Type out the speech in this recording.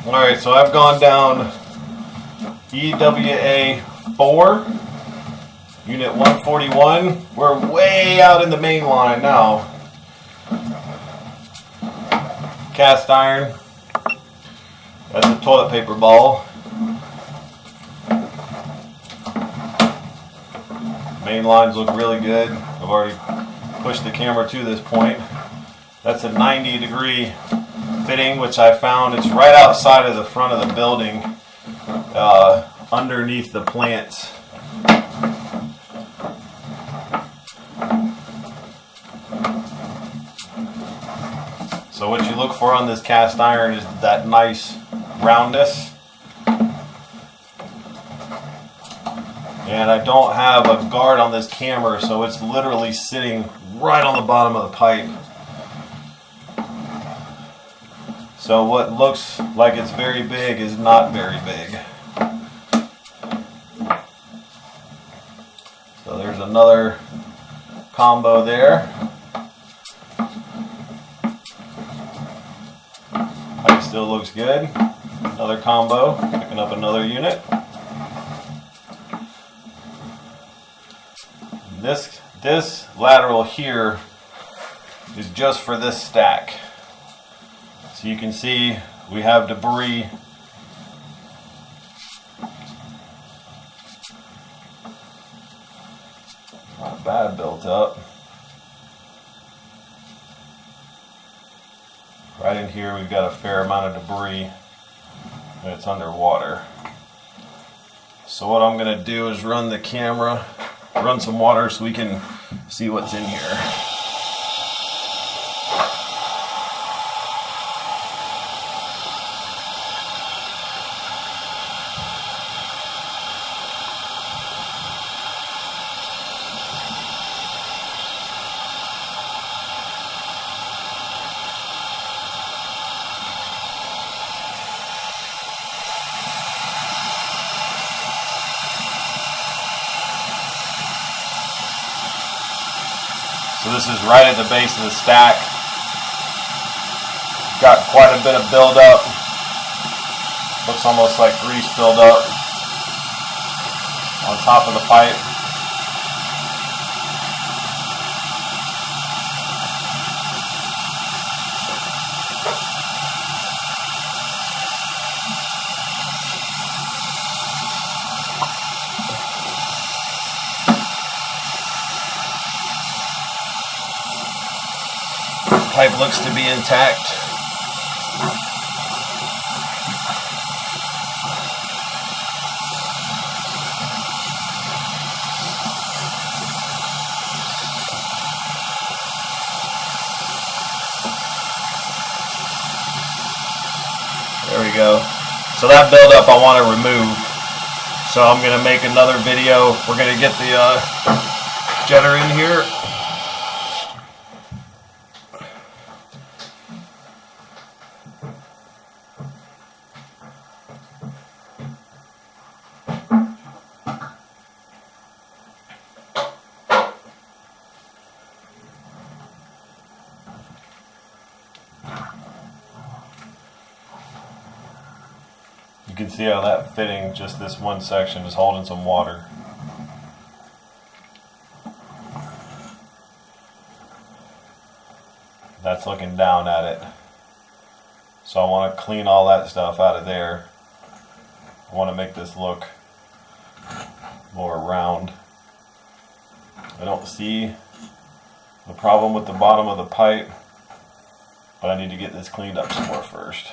Alright, so I've gone down EWA4, Unit 141. We're way out in the main line now. Cast iron. That's a toilet paper ball. Main lines look really good. I've already pushed the camera to this point. That's a 90-degree fitting, which I found. It's right outside of the front of the building, underneath the plants. So what you look for on this cast iron is that nice roundness. And I don't have a guard on this camera, so it's literally sitting right on the bottom of the pipe. So what looks like it's very big is not very big. So there's another combo there. Pipe still looks good. Another combo, picking up another unit. This lateral here is just for this stack. So you can see we have debris not bad built up. Right in here we've got a fair amount of debris and it's underwater. So what I'm going to do is run the camera, run some water so we can see what's in here. So this is right at the base of the stack. Got quite a bit of buildup. Looks almost like grease buildup on top of the pipe. Pipe looks to be intact. There we go. So that buildup I want to remove. So I'm going to make another video. We're going to get the jetter in here. You can see how that fitting, just this one section, is holding some water. That's looking down at it. So I want to clean all that stuff out of there. I want to make this look more round. I don't see the problem with the bottom of the pipe, but I need to get this cleaned up some more first.